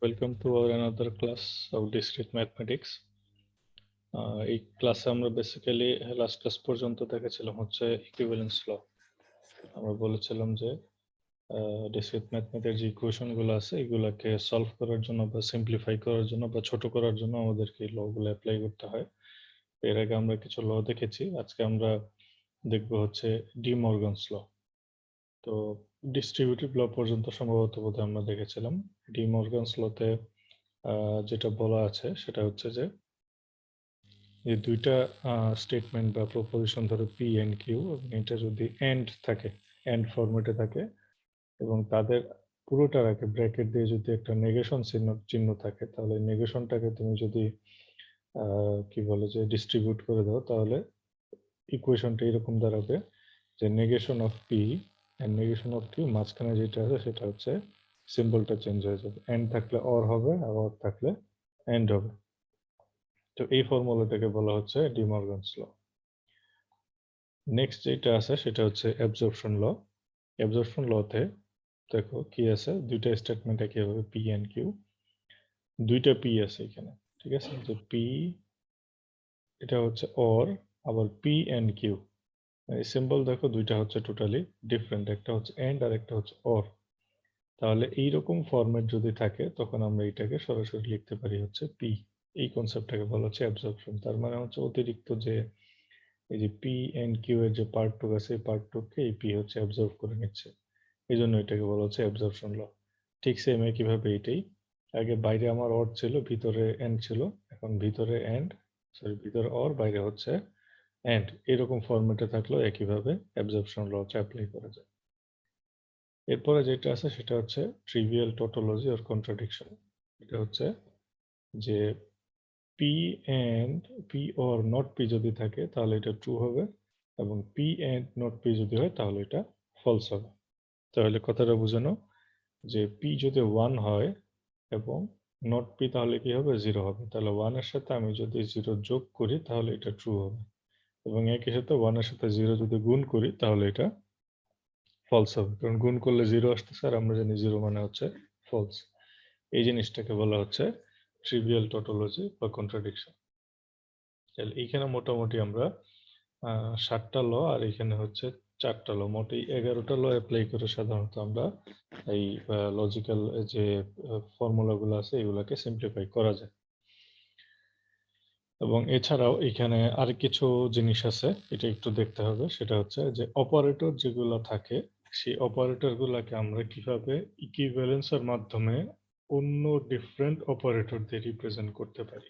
Welcome to our another class of discrete mathematics. এই ক্লাসে আমরা বেসিক্যালি লাস্ট ক্লাস পর্যন্ত দেখেছিলাম হচ্ছে ইকুইভ্যালেন্স ল। আমরা বলেছিলাম যে ডিসক্রিট ম্যাথমেটিক্সের যে ইকুয়েশনগুলো আছে এগুলোকে সলভ করার জন্য বা সিম্পলিফাই করার জন্য বা ছোট করার জন্য আমাদেরকে এই লগুলো অ্যাপ্লাই করতে হয়। এর আগে আমরা কিছু ল দেখেছি, আজকে আমরা দেখব হচ্ছে ডি মর্গানস ল। তো ডিস্ট্রিবিউটিভ ল পর্যন্ত সম্ভবত বোধহয় আমরা দেখেছিলাম। ডি মর্গানস লতে যেটা বলা আছে সেটা হচ্ছে যে এই দুইটা স্টেটমেন্ট বা প্রপোজিশন ধরো পি এন্ড কিউ, এটা যদি এন্ড থাকে, এন্ড ফরম্যাটে থাকে এবং তাদের পুরোটার আগে ব্র্যাকেট দিয়ে যদি একটা নেগেশন চিহ্ন থাকে, তাহলে নেগেশনটাকে তুমি যদি কি বলে যে ডিস্ট্রিবিউট করে দাও, তাহলে ইকুয়েশনটা এরকম দাঁড়াবে যে negation of P and negation of Q, মাঝখানে যেটা আছে সেটা হচ্ছে সিম্বলটা চেঞ্জ হয়ে যাবে। এন্ড থাকলে অর হবে আর অর থাকলে এন্ড হবে। তো এই ফর্মুলাটাকে বলা হচ্ছে ডি মর্গানস ল। নেক্সট যেটা আছে সেটা হচ্ছে অ্যাবজর্পশন ল। অ্যাবজর্পশন লতে দেখো কি আছে, দুইটা স্টেটমেন্ট একই হবে পি এন্ড কিউ, দুইটা পি আছে এখানে, ঠিক আছে। যে পি এটা হচ্ছে অর, আবার পি এন্ড কিউ এই সিম্বল দেখো দুইটা হচ্ছে টোটালি ডিফারেন্ট, একটা হচ্ছে এন্ড আর একটা হচ্ছে অর। তাহলে এইরকম ফরম্যাট যদি থাকে তখন আমরা এটাকে সরাসরি লিখতে পারি হচ্ছে পি। এই কনসেপ্টটাকে বলা হচ্ছে অ্যাবজর্পশন। তার মানে হচ্ছে অতিরিক্ত যে এই যে পি এন্ড কিউ এর যে পার্টটুক আছে এই পার্টটুককে এই পি হচ্ছে অ্যাবজর্ব করে নিচ্ছে, এই জন্য এটাকে বলা হচ্ছে অ্যাবজর্পশন ল। ঠিক সেম একইভাবে এটাই, আগে বাইরে আমার অর ছিল, ভিতরে এন্ড ছিল, এখন ভিতরে এন্ড ভিতরে অর, বাইরে হচ্ছে এন্ড, এরকম ফরম্যাটে থাকলেও একইভাবে অ্যাবজর্পশন লটা অ্যাপ্লাই করা যায়। এরপরে যেটা আছে সেটা হচ্ছে ট্রিভিয়াল টটোলজি অর কন্ট্রাডিকশন। এটা হচ্ছে যে P and P or not P যদি থাকে তাহলে এটা ট্রু হবে, এবং পি এন্ড নট পি যদি হয় তাহলে এটা ফলস হবে। তাহলে কথাটা বোঝানো যে পি যদি 1 হয় এবং নট পি তাহলে কি হবে, 0 হবে। তাহলে 1 এর সাথে আমি যদি 0 যোগ করি তাহলে এটা ট্রু হবে, এবং একই সাথে 1 এর সাথে 0 যদি গুণ করি তাহলে এটা ফলস হবে, কারণ গুণ করলে 0 আসতেছে আর আমরা জানি 0 মানে হচ্ছে ফলস। এই জিনিসটাকে বলা হচ্ছে ট্রিভিয়াল টটোলজি বা কন্ট্রাডিকশন। তাহলে এইখানে মোটামুটি আমরা 7টা ল আর এখানে হচ্ছে 4টা ল, মোট 11টা ল অ্যাপ্লাই করে সাধারণত আমরা এই লজিক্যাল যে ফর্মুলাগুলো আছে এগুলাকে সিম্পলিফাই করা যায়। এবং এছাড়াও এখানে আর কিছু জিনিস আছে, এটা একটু দেখতে হবে, সেটা হচ্ছে যে অপারেটর যেগুলো থাকে সেই অপারেটরগুলোকে আমরা কিভাবে ইকুইভ্যালেন্সের মাধ্যমে অন্য ডিফারেন্ট অপারেটর দিয়ে রিপ্রেজেন্ট করতে পারি।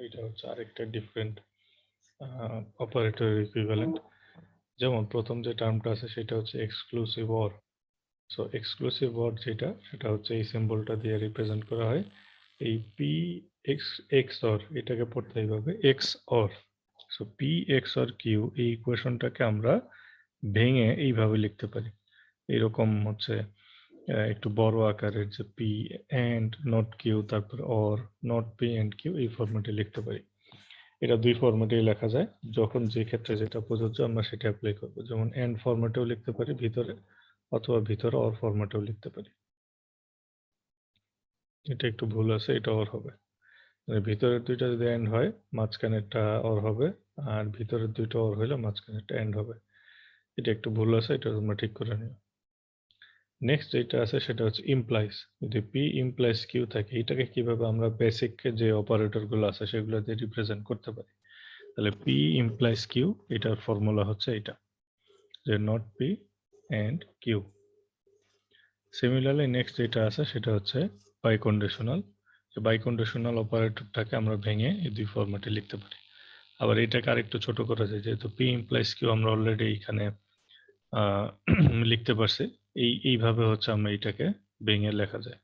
এটা হচ্ছে আরেকটা ডিফারেন্ট অপারেটর ইকুইভ্যালেন্ট। যেমন প্রথম যে টার্মটা আছে সেটা হচ্ছে exclusive or. So exclusive or যেটা, সেটা হচ্ছে এই সিম্বলটা দিয়ে রিপ্রেজেন্ট করা হয়। এই পি এক্স অর এটাকে পড়তে এইভাবে X or. So P X or Q এই ইকুয়েশনটাকে আমরা ভেঙে এইভাবে লিখতে পারি। এরকম হচ্ছে একটু বড় আকারের যে পি এন্ড নট কিউ, তারপর or not P and Q, এই ফরম্যাটে লিখতে পারি। এটা দুই ফরম্যাটেই লেখা যায়, যখন যে ক্ষেত্রে যেটা প্রযোজ্য আমরা সেটা অ্যাপ্লাই করব। যেমন এন্ড ফরম্যাটেও লিখতে পারি ভিতরে, অথবা ভিতরে অর ফরম্যাটেও লিখতে পারি। এটা একটু ভুল আছে, এটা অর হবে। ভিতরের দুইটা যদি এন্ড হয় মাঝখানেরটা অর হবে, আর ভিতরের দুইটা অর হইলে মাঝখানেরটা এন্ড হবে। এটা একটু ভুল আছে, এটা তোমরা ঠিক করে নিও। নেক্সট যেটা আছে সেটা হচ্ছে ইমপ্লাইজ। যদি পি ইমপ্লাইজ কিউ থাকে, এটাকে কিভাবে আমরা বেসিক যে অপারেটরগুলো আছে সেগুলো দিয়ে রিপ্রেজেন্ট করতে পারি। তাহলে পি ইমপ্লাইজ কিউ, এটার ফর্মুলা হচ্ছে এটা, যে not P and Q. Similarly next যেটা আছে সেটা হচ্ছে বাইকন্ডিশনাল। বাইকন্ডিশনাল অপারেটরটাকে আমরা ভেঙে এই দুই ফরম্যাটে লিখতে পারি। আবার এটাকে আরেকটু ছোট করা যায়, যেহেতু পি ইমপ্লাইজ কিউ আমরা অলরেডি এখানে লিখতে পারছি, এইভাবে হচ্ছে আমরা এটাকে ভেঙে লেখা যায়।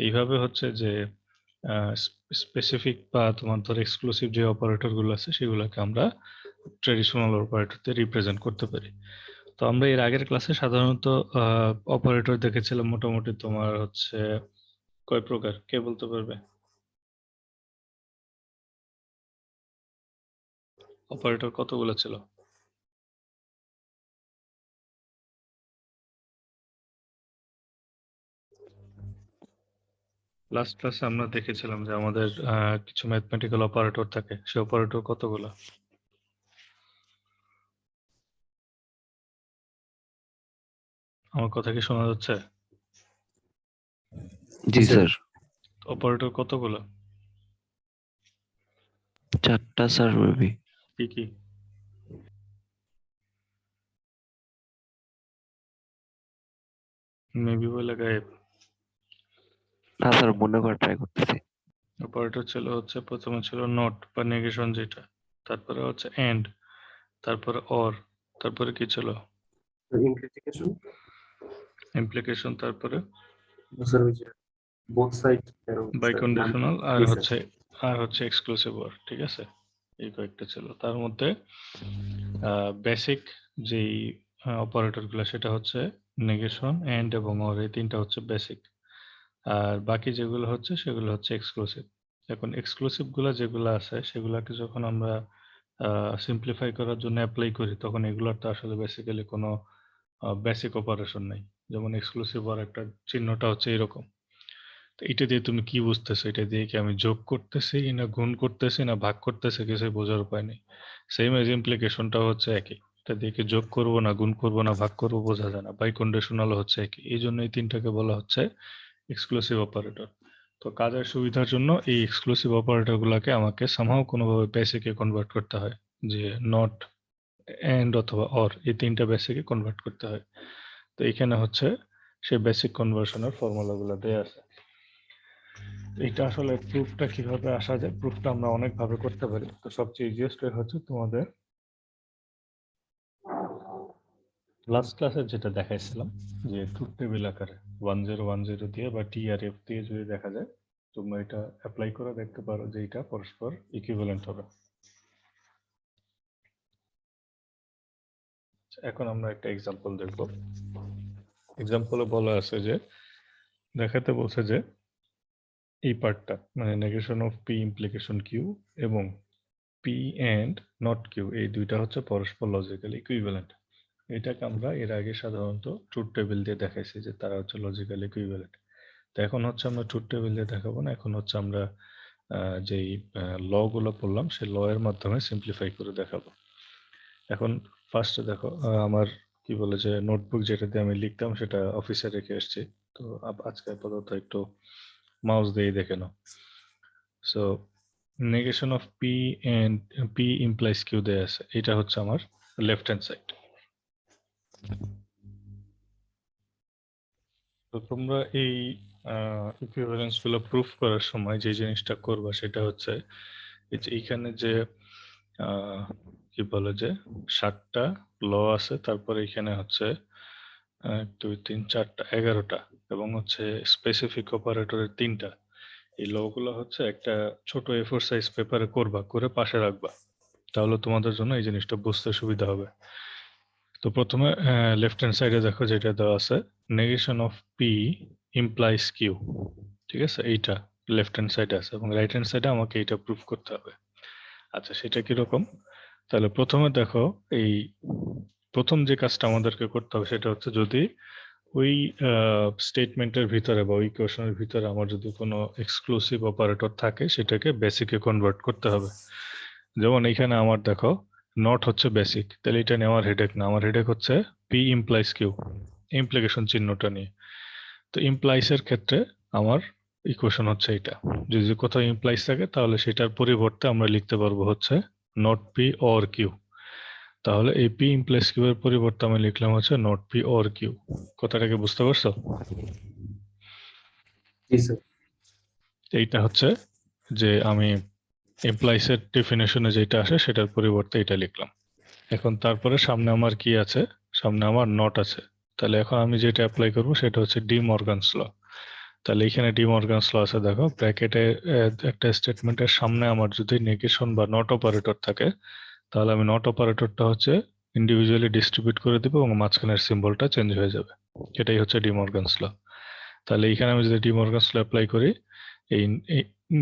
এইভাবে হচ্ছে যে স্পেসিফিক বা তোমার ধর এক্সক্লুসিভ যে অপারেটরগুলো আছে সেগুলোকে আমরা ট্রেডিশনাল অপারেটরতে রিপ্রেজেন্ট করতে পারি। তো আমরা এর আগের ক্লাসে সাধারণত অপারেটর দেখেছিলাম মোটামুটি তোমার হচ্ছে কয় প্রকার, কে বলতে পারবে? অপারেটর কতগুলো ছিল? লাস্ট ক্লাসে আমরা দেখেছিলাম যে আমাদের কিছু ম্যাথমেটিক্যাল অপারেটর থাকে, সে অপারেটর কতগুলো? আমার কথা কি শোনা যাচ্ছে? জি স্যার। অপারেটর কতগুলো? 4টা স্যার মেবি। কি কি? মেবি বলে গায়েব। না স্যার, মনে করে ট্রাই করতেছি। অপারেটর ছিল হচ্ছে প্রথমে ছিল নট বা নেগেশন যেটা, তারপরে হচ্ছে এন্ড, তারপরে অর, তারপরে কি ছিল? ইমপ্লিকেশন ইমপ্লিকেশন, তারপরে স্যার ওই যে বোথ সাইড বাই কন্ডিশনাল, আর জি স্যার। হচ্ছে এক্সক্লুসিভ অর। ঠিক আছে, এই কয়েকটা ছিল। তার মধ্যে বেসিক যেই অপারেটর গুলো সেটা হচ্ছে নেগেশন, এন্ড এবং অর, এই তিনটা হচ্ছে বেসিক। আর বাকি যেগুলো হচ্ছে সেগুলো হচ্ছে এক্সক্লুসিভ। এখন এক্সক্লুসিভ গুলা যেগুলো আছে সেগুলাকে যখন আমরা সিম্পলিফাই করার জন্য অ্যাপ্লাই করি, তখন এগুলোর তো আসলে বেসিক্যালি কোনো বেসিক অপারেশন নাই। যেমন এক্সক্লুসিভ অর একটা চিহ্নটা হচ্ছে এরকম। তো এটা দিয়ে তুমি কি বুঝতেছো? এটা দিয়ে কি আমি যোগ করতেছি না গুণ করতেছি না ভাগ করতেছি, কিছু বোঝার উপায় নেই। সেম এজ ইমপ্লিকেশনটা হচ্ছে একই। এটা দিয়ে কি যোগ করবো না গুণ করবো না ভাগ করবো বোঝা যায় না। বাই কন্ডিশনাল হচ্ছে একই। এই জন্য এই তিনটাকে বলা হচ্ছে এক্সক্লুসিভ অপারেটর। তো কাজের সুবিধার জন্য এই এক্সক্লুসিভ অপারেটর গুলাকে আমাকে সামহাও কোনোভাবে বেসিকে কনভার্ট করতে হয়, যে নট, এন্ড অথবা অর, এই তিনটা বেসিকে কনভার্ট করতে হয়। তো এখানে হচ্ছে সেই বেসিক কনভার্সনের ফর্মুলাগুলো দেয়া আছে। এটা আসলে প্রুফটা কিভাবে আসা যায়, প্রুফটা আমরা অনেক ভাবে করতে পারি। তো সবচেয়ে ইজিয়েস্ট ওয়ে হচ্ছে তোমাদের লাস্ট ক্লাসে যেটা দেখাইছিলাম, যে ট্রুথ টেবিল আকারে 1010 দিয়ে বা টিআরএফ দিয়ে যদি দেখা যায়, তোমরা এটা অ্যাপ্লাই করে দেখতে পারো যে এটা পরস্পর ইকুইভ্যালেন্ট হবে। এখন আমরা একটা এক্সাম্পল দেখব। এক্সাম্পলে বলা আছে যে, দেখাতে বলছে যে এই পার্টটা মানে negation of P implication Q এবং পি এন্ড নট কিউ, এই দুইটা হচ্ছে পরস্পর লজিক্যালি ইকুইভ্যালেন্ট। এটাকে আমরা এর আগে সাধারণত ট্রুথ টেবিল দিয়ে দেখাইছি যে তারা হচ্ছে লজিক্যালি ইকুইভ্যালেন্ট। তো এখন হচ্ছে আমরা ট্রুথ টেবিল দিয়ে দেখাবো না, এখন হচ্ছে আমরা যেই ল গুলো পড়লাম সেই ল এর মাধ্যমে সিম্পলিফাই করে দেখাবো। এখন ফার্স্টে দেখো, আমার কি বলে যে নোটবুক যেটা দিয়ে আমি লিখতাম সেটা অফিসে রেখে এসেছি। তো আজকে আপাতত একটু মাউস দিয়ে দেখে নাও। So negation of P and P implies Q দেয়া আছে, এটা হচ্ছে আমার লেফট হ্যান্ড সাইড। তো তোমরা এই ইকুইভ্যালেন্স গুলো প্রুফ করার সময় যে জিনিসটা করবা সেটা হচ্ছে এই যে এইখানে যে কি বলে যে 7টা ল আছে, তারপরে এখানে হচ্ছে 1 2 3 4টা 11টা, এবং হচ্ছে স্পেসিফিক অপারেটরের 3টা। এই ল গুলো হচ্ছে একটা ছোট A4 সাইজ পেপারে করবা, করে পাশে রাখবা, তাহলে তোমাদের জন্য এই জিনিসটা বুঝতে সুবিধা হবে। তো প্রথমে লেফট হ্যান্ড সাইডে দেখো যেটা দেওয়া আছে, negation of P implies Q. ঠিক আছে, এইটা লেফট হ্যান্ড সাইডে আছে, এবং রাইট হ্যান্ড সাইডে আমাকে এটা প্রুফ করতে হবে। আচ্ছা, সেটা কিরকম? তাহলে প্রথমে দেখো, এই প্রথম যে কাজটা আমাদেরকে করতে হবে সেটা হচ্ছে, যদি ওই স্টেটমেন্টের ভিতরে বা ওই ইকুয়েশনের ভিতরে আমার যদি কোনো এক্সক্লুসিভ অপারেটর থাকে সেটাকে বেসিকে কনভার্ট করতে হবে। যেমন এখানে আমার দেখো নট হচ্ছে বেসিক, তাহলে এটা নিয়ে আমার হেডেক না, আমার হেডেক হচ্ছে পি ইমপ্লাইজ কিউ, ইমপ্লিকেশন চিহ্নটা নিয়ে। তো ইমপ্লাইস এর ক্ষেত্রে আমার ইকুয়েশন হচ্ছে এটা, যদি কোথাও ইমপ্লাইস থাকে তাহলে সেটার পরিবর্তে আমরা লিখতে পারবো হচ্ছে নট পি অর কিউ। তাহলে এই পি ইমপ্লাইস কিউ এর পরিবর্তে আমি লিখলাম হচ্ছে নট পি অর কিউ। কথাটাকে বুঝতে পারছো? জি স্যার। এইটা হচ্ছে যে আমি এমপ্লয়িজ এর ডেফিনেশনে যেটা আসে সেটার পরিবর্তে এটা লিখলাম। এখন তারপরে সামনে আমার কি আছে? সামনে আমার নট আছে। তাহলে এখন আমি যেটা অ্যাপ্লাই করব সেটা হচ্ছে ডি মর্গানস ল। তাহলে এখানে ডি মর্গানস ল আছে, দেখো ব্র্যাকেটে একটা স্টেটমেন্টের সামনে আমার যদি নেগেশন বা নট অপারেটর থাকে, তাহলে আমি নট অপারেটরটা হচ্ছে ইন্ডিভিজুয়ালি ডিস্ট্রিবিউট করে দেবো এবং মাঝখানের সিম্বলটা চেঞ্জ হয়ে যাবে। এটাই হচ্ছে ডি মর্গানস ল। তাহলে এখানে আমি যদি ডি মর্গানস ল অ্যাপ্লাই করি, এই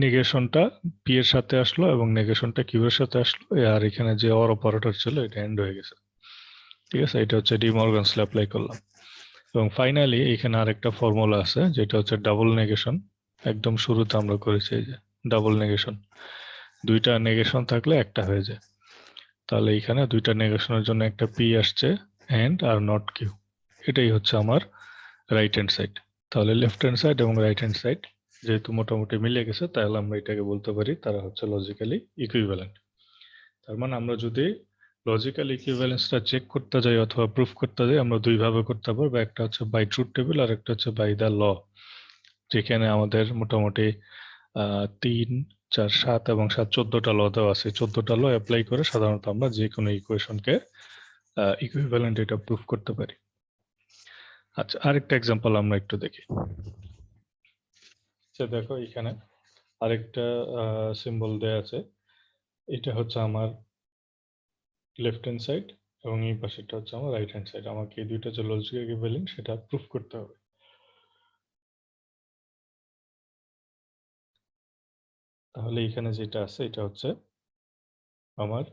নেগেশনটা পি এর সাথে আসলো এবং নেগেশনটা কিউ এর সাথে আসলো, আর এখানে যে অর অপারেটর ছিল এটা এন্ড হয়ে গেছে। ঠিক আছে, এটা হচ্ছে ডি মর্গানস ল অ্যাপ্লাই করলাম। এবং ফাইনালি এখানে আরেকটা ফর্মুলা আছে যেটা হচ্ছে ডাবল নেগেশন একদম শুরুতে আমরা করেছি এই যে ডাবল নেগেশন, দুইটা নেগেশন থাকলে একটা হয়ে যায়। তাহলে এখানে দুইটা নেগেশনের জন্য একটা পি আসছে এন্ড আর নট কিউ, এটাই হচ্ছে আমার রাইট হ্যান্ড সাইড। তাহলে লেফট হ্যান্ড সাইড এবং রাইট হ্যান্ড সাইড যেহেতু মোটামুটি মিলে গেছে, তাহলে আমরা এটাকে বলতে পারি তারা হচ্ছে লজিক্যালি ইকুইভ্যালেন্ট। তার মানে আমরা যদি লজিক্যাল ইকুইভ্যালেন্সটা চেক করতে যাই অথবা প্রুফ করতে যাই, আমরা দুইভাবে করতে পারবো, একটা হচ্ছে বাই ট্রুথ টেবিল আর একটা হচ্ছে বাই দ্য ল, যেখানে আমাদের মোটামুটি 3, 4, 7 এবং 7 14টা ল দেওয়া আছে। 14টা ল অ্যাপ্লাই করে সাধারণত আমরা যে কোনো ইকুয়েশনকে ইকুইভ্যালেন্ট এটা প্রুফ করতে পারি। আচ্ছা, আরেকটা এক্সাম্পল আমরা একটু দেখি। দেখো এখানে আরেকটা সিম্বল দেয়া আছে, এটা হচ্ছে আমার লেফট হ্যান্ড সাইড এবং এই পাশেরটা হচ্ছে আমার রাইট হ্যান্ড সাইড। আমাকে এই দুইটা যে লজিক্যাল ইকুইভ্যালেন্ট সেটা প্রুফ করতে হবে। তাহলে এখানে যেটা আছে এটা হচ্ছে আমার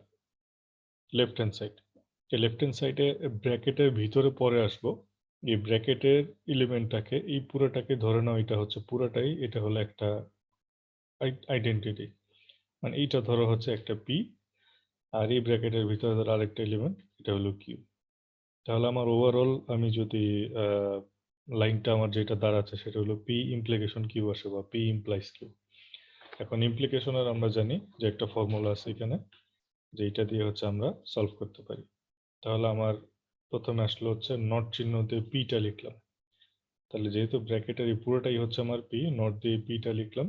লেফট হ্যান্ড সাইড। এই লেফট হ্যান্ড সাইডে ব্র্যাকেটের ভিতরে পরে আসবো, এই ব্র্যাকেটের এলিমেন্টটাকে এই পুরোটাকে ধরে নাও এটা হচ্ছে পুরোটাই, এটা হলো একটা আইডেন্টিটি, মানে এইটা ধরো হচ্ছে একটা পি, আর এই ব্র্যাকেটের ভিতরে ধরো আরেকটা এলিমেন্ট, এটা হলো কিউ। তাহলে আমার ওভারঅল আমি যদি লাইনটা আমার যেটা দাঁড়াচ্ছে সেটা হলো পি ইমপ্লিকেশন কিউ আসে বা পি ইমপ্লাইজ কিউ। এখন ইমপ্লিকেশনের আমরা জানি যে একটা ফর্মুলা আছে এখানে, যে এটা দিয়ে হচ্ছে আমরা সলভ করতে পারি। তাহলে আমার প্রথমে আসলো হচ্ছে নট চিহ্ন দিয়ে পিটা লিখলাম। তাহলে যেহেতু ব্র্যাকেটের এই পুরোটাই হচ্ছে আমার পি, নট দিয়ে পিটা লিখলাম,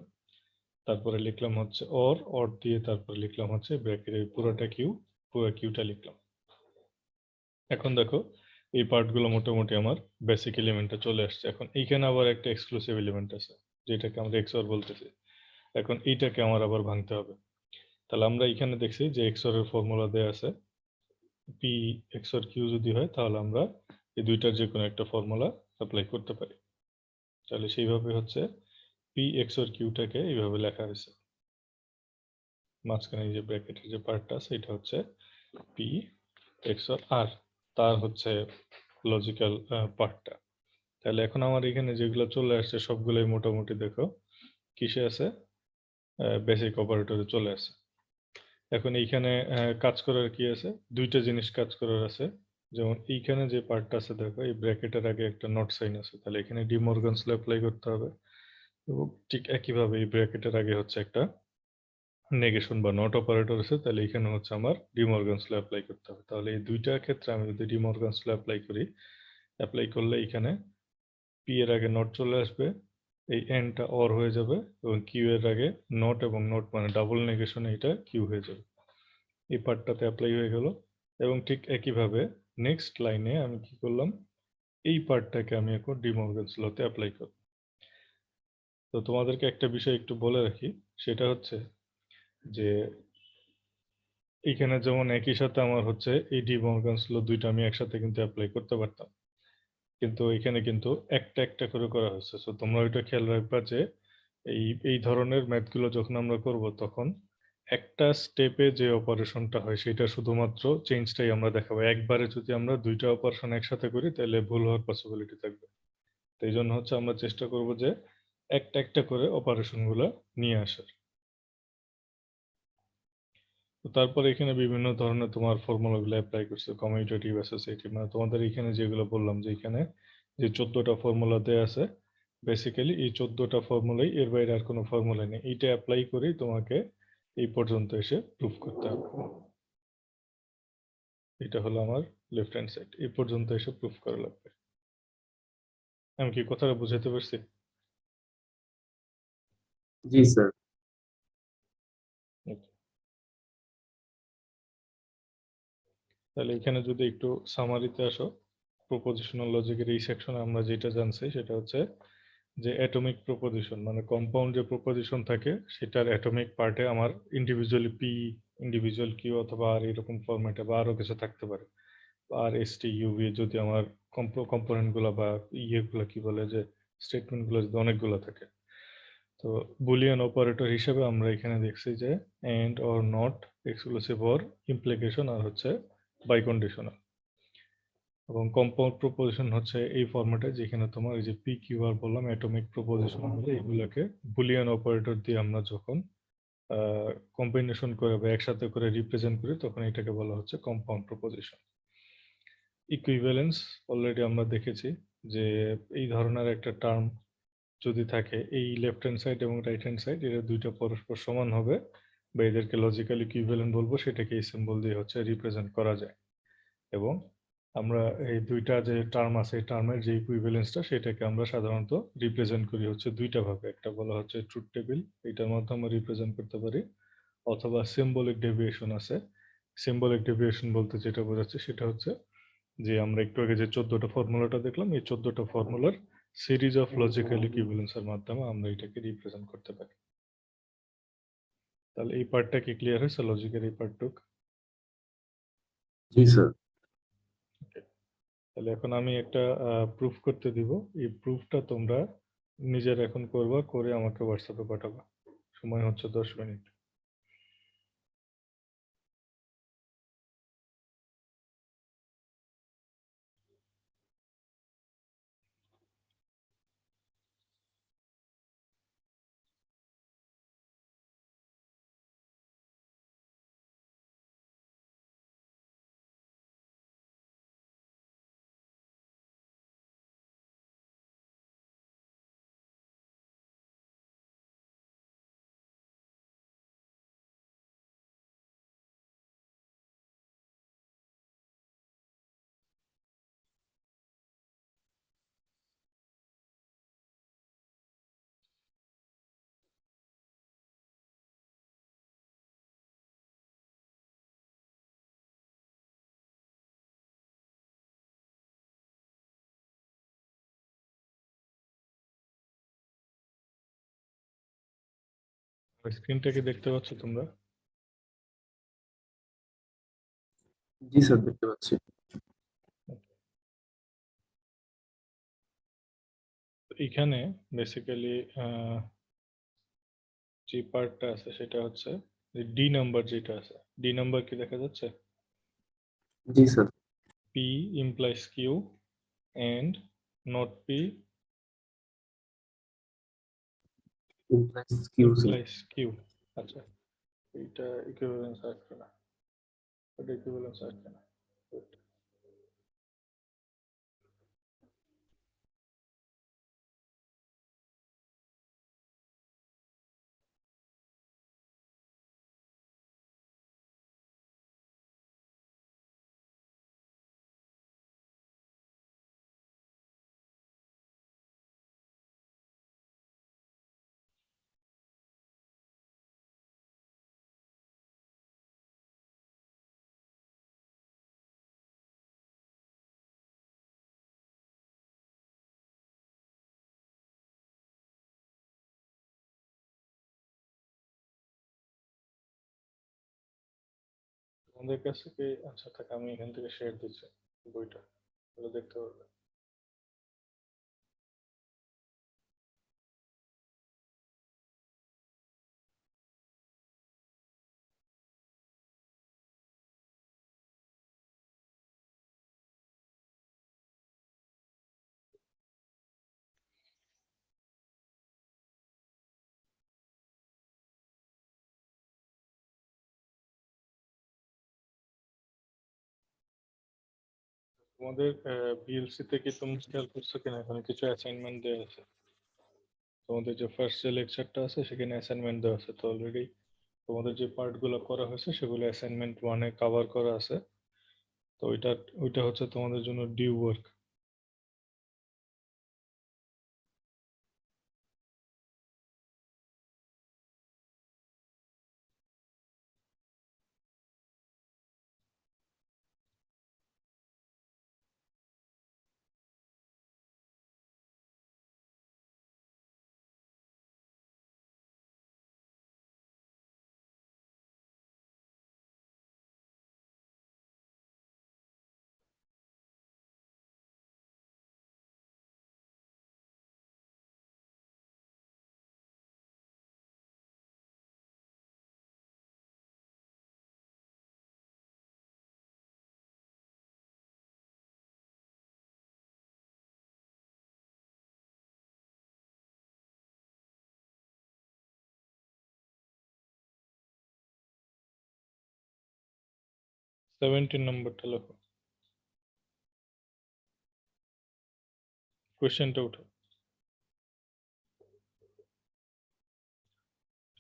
তারপরে লিখলাম হচ্ছে অর দিয়ে তারপরে লিখলাম হচ্ছে ব্র্যাকেটের পুরোটা কিউ, পুরো কিউটা লিখলাম। এখন দেখো এই পার্টগুলো মোটামুটি আমার বেসিক এলিমেন্টে চলে আসছে। এখন এইখানে আবার একটা এক্সক্লুসিভ এলিমেন্ট আছে যেটাকে আমরা এক্সঅর বলতেছি। এখন এইটাকে আমার আবার ভাঙতে হবে। তাহলে আমরা এখানে দেখছি যে এক্সঅর এর ফর্মুলা দেয়া আছে, পি এক্সঅর কিউ যদি হয় তাহলে আমরা এই দুইটার যে কোনো একটা ফর্মুলা অ্যাপ্লাই করতে পারি। তাহলে সেইভাবে হচ্ছে পি এক্সঅর কিউটাকে এইভাবে লেখা হয়েছে, মাঝখানে যে ব্র্যাকেটের যে পার্টটা আছে এটা হচ্ছে পি এক্সঅর আর, তার হচ্ছে লজিক্যাল পার্টটা। তাহলে এখন আমার এখানে যেগুলো চলে আসছে সবগুলোই মোটামুটি দেখো কিসে আছে, বেসিক অপারেটরে চলে আসে। এখন এইখানে কাজ করার কি আছে, দুইটা জিনিস কাজ করার আছে। যেমন এইখানে যে পার্টটা আছে দেখো, এই ব্র্যাকেটের আগে একটা নট সাইন আছে, তাহলে এখানে ডিমর্গানস ল অ্যাপ্লাই করতে হবে। এবং ঠিক একইভাবে এই ব্র্যাকেটের আগে হচ্ছে একটা নেগেশন বা নট অপারেটর আছে, তাহলে এখানে হচ্ছে আমার ডিমর্গানস ল অ্যাপ্লাই করতে হবে। তাহলে এই দুইটা ক্ষেত্রে আমি যদি ডিমর্গানস ল অ্যাপ্লাই করি, অ্যাপ্লাই করলে এখানে পি এর আগে নট চলে আসবে, এই এনটা অর হয়ে যাবে, এবং কিউ এর আগে নট এবং নট মানে ডাবল নেগেশনে এটা কিউ হয়ে যাবে। এই পার্টটাতে অ্যাপ্লাই হয়ে গেল। এবং ঠিক একইভাবে নেক্সট লাইনে আমি কি করলাম, এই পার্টটাকে আমি এখন ডিমর্গানস লতে অ্যাপ্লাই করব। তো তোমাদেরকে একটা বিষয় একটু বলে রাখি, সেটা হচ্ছে যে এইখানে যেমন একই সাথে আমার হচ্ছে এই ডিমর্গানস ল দুইটা আমি একসাথে কিন্তু অ্যাপ্লাই করতে পারতাম, কিন্তু এখানে কিন্তু একটা একটা করে করা হয়েছে। সো তোমরা ওইটা খেয়াল রাখবা যে এই এই ধরনের ম্যাথগুলো যখন আমরা করব তখন একটা স্টেপে যে অপারেশনটা হয় সেটা শুধুমাত্র চেঞ্জটাই আমরা দেখাবো। একবারে যদি আমরা দুইটা অপারেশন একসাথে করি তাহলে ভুল হওয়ার পসিবিলিটি থাকবে। তো এই জন্য হচ্ছে আমরা চেষ্টা করব যে একটা একটা করে অপারেশনগুলো নিয়ে আসার। তো তারপরে এখানে বিভিন্ন ধরনের তোমার ফর্মুলাগুলো অ্যাপ্লাই করছে, কমিউটেটিভ অ্যাসোসিয়েটিভ, মানে তোমাদের এখানে যেগুলো বললাম যে এখানে যে 14টা ফর্মুলা দেয়া আছে, বেসিক্যালি এই 14টা ফর্মুলাই, এর বাইরে আর কোনো ফর্মুলা নেই। এইটা অ্যাপ্লাই করেই তোমাকে এই পর্যন্ত এসে প্রুফ করতে হবে। এটা হলো আমার লেফট হ্যান্ড সাইড, এই পর্যন্ত এসে প্রুফ করা লাগবে। আমি কি কথাটা বুঝাতে পারছি? জি স্যার। Okay. তাহলে এখানে যদি একটু সামারিতে আসো, প্রপোজিশনাল লজিকের এই সেকশনে আমরা যেটা জানছি সেটা হচ্ছে যে অ্যাটমিক প্রপোজিশন মানে কম্পাউন্ড যে প্রপোজিশন থাকে সেটার অ্যাটমিক পার্টে আমার ইন্ডিভিজুয়ালি পি, ইন্ডিভিজুয়াল কিউ অথবা আর এরকম ফরম্যাটে বা আরো কিছু থাকতে পারে, আর এস টি ইউভি যদি আমার কম্পোনেন্টগুলো বা ইয়েগুলো কি বলে যে স্টেটমেন্টগুলো যদি অনেকগুলো থাকে। তো বুলিয়ান অপারেটর হিসেবে আমরা এখানে দেখছি যে and or not, exclusive or, implication আর হচ্ছে বাই কন্ডিশনাল। এবং কম্পাউন্ড প্রপোজিশন হচ্ছে এই ফরম্যাটে যেখানে তোমার এই যে পি কিউ আর বললাম অ্যাটমিক প্রপোজিশন বলে এগুলোকে বুলিয়ান অপারেটর দিয়ে আমরা যখন কম্বিনেশন করে বা একসাথে করে রিপ্রেজেন্ট করি তখন এটাকে বলা হচ্ছে কম্পাউন্ড প্রপোজিশন। ইকুইভ্যালেন্স অলরেডি আমরা দেখেছি যে এই ধরনের একটা টার্ম যদি থাকে এই লেফট হ্যান্ড সাইড এবং রাইট হ্যান্ড সাইড এরা দুইটা পরস্পর সমান হবে বা এদেরকে লজিক্যাল ইকুইভ্যালেন্ট বলবো, সেটাকে এই সিম্বল দিয়ে হচ্ছে রিপ্রেজেন্ট করা যায়। এবং আমরা এই দুইটা যে টার্ম আছে এই টার্মের যে ইকুইভ্যালেন্সটা সেটাকে আমরা সাধারণত রিপ্রেজেন্ট করি হচ্ছে দুইটা ভাবে, একটা বলা হচ্ছে ট্রুথ টেবিল, এটার মাধ্যমে রিপ্রেজেন্ট করতে পারি, অথবা সিম্বলিক ডেভিয়েশন আছে। সিম্বলিক ডেভিয়েশন বলতে যেটা বোঝাচ্ছে সেটা হচ্ছে যে আমরা একটু আগে যে 14টা ফর্মুলাটা দেখলাম এই 14টা ফর্মুলার সিরিজ অফ লজিক্যাল ইকুইভ্যালেন্সের মাধ্যমে আমরা এটাকে রিপ্রেজেন্ট করতে পারি। তাহলে এই পার্টটা কি ক্লিয়ার হয়েছে, লজিকের এই পার্টটুক? জি স্যার। তাহলে এখন আমি একটা প্রুফ করতে দিব, এই প্রুফটা তোমরা নিজের এখন করবা, করে আমাকে হোয়াটসঅ্যাপে পাঠাবা। সময় হচ্ছে 10 মিনিট। স্ক্রিনটা কি দেখতে পাচ্ছ তোমরা? জি স্যার, দেখতে পাচ্ছি। এখানে বেসিক্যালি যে পার্টটা আছে সেটা হচ্ছে ডি নাম্বার যেটা আছে, ডি নাম্বার কি দেখা যাচ্ছে? জি sir. P implies Q and not P implies Q sir. implies Q। আচ্ছা, এটা ইকুইভ্যালেন্স আসবে না, এটা ইকুইভ্যালেন্স আসবে না। Good. তোমাদের কাছে কি, আচ্ছা থাক আমি এখান থেকে শেয়ার দিচ্ছি বইটা, তাহলে দেখতে পারবে। তোমাদের বিএলসি তে কি তুমি খেয়াল করছো কিনা এখানে কিছু অ্যাসাইনমেন্ট দেওয়া আছে? তোমাদের যে ফার্স্ট যে লেকচারটা আছে সেখানে অ্যাসাইনমেন্ট দেওয়া আছে, তো অলরেডি তোমাদের যে পার্টগুলো করা হয়েছে সেগুলো অ্যাসাইনমেন্ট 1-এ কভার করা আছে। তো ওইটা ওইটা হচ্ছে তোমাদের জন্য ডিউ ওয়ার্ক। 17 নম্বরটা লেখো, কোশ্চেনটা উঠো।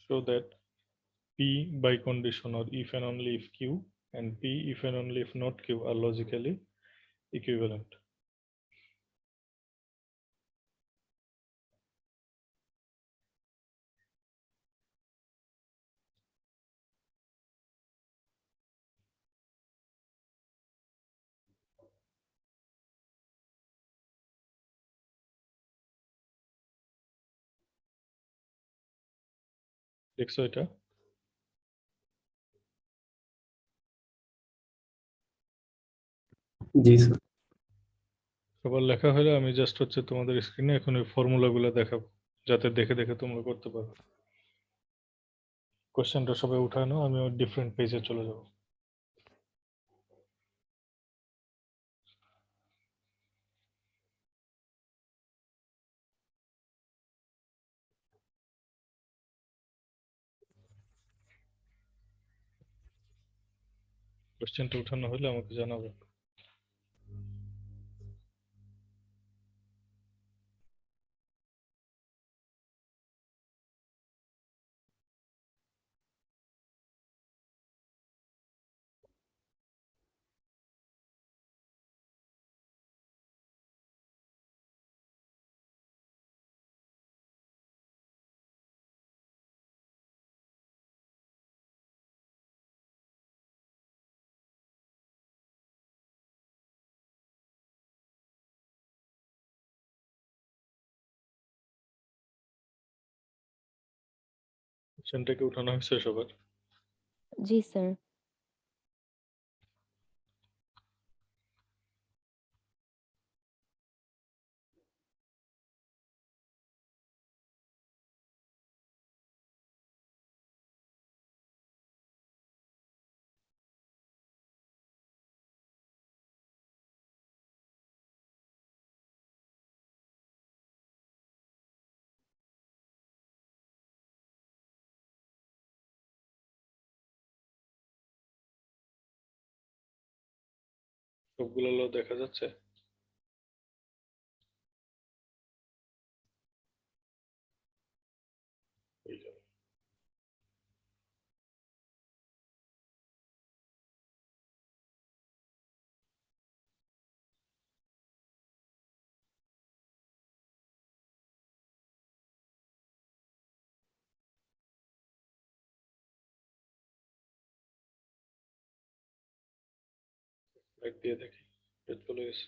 Show that P by condition or if and only if Q and P if and only if not Q are logically equivalent. দেখছো এটা? জি স্যার। সবার লেখা হলে আমি জাস্ট হচ্ছে তোমাদের স্ক্রিনে এখন ওই ফর্মুলাগুলো দেখাবো, যাতে দেখে দেখে তোমরা করতে পারো। কোশ্চেনটা সবাই উঠায় নাও, আমি ডিফারেন্ট পেজে চলে যাব। কোশ্চেনটা উঠানো হলে আমাকে জানাবে। কোশ্চেনটা কি উঠানো হয়েছে সবার? জি স্যার। সবগুলো দেখা যাচ্ছে? এই যে, লাইট দিয়ে দেখি, লাইট চলে গেছে।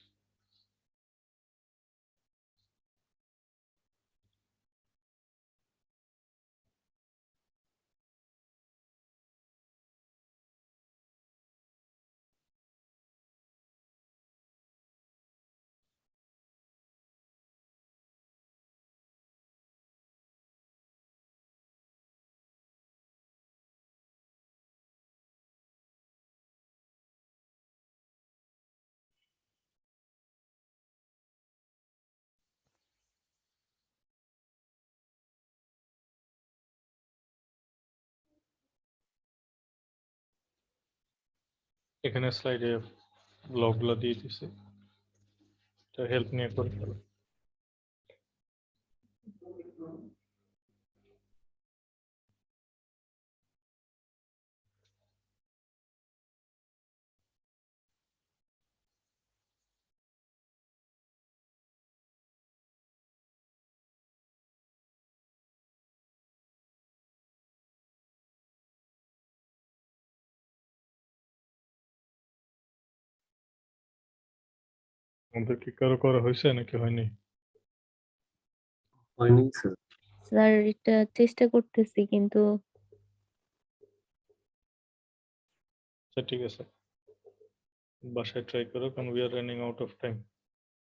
এখানে স্লাইডে লগুলো দিয়ে দিছে, এটা হেল্প নিয়ে করে ফেলো। আমাদের কি কারো করা হয়েছে নাকি হয়নি? হয়নি স্যার। স্যার এটা চেষ্টা করতেছি কিন্তু আচ্ছা ঠিক আছে, বাসায় ট্রাই করো, কারণ we are running out of time.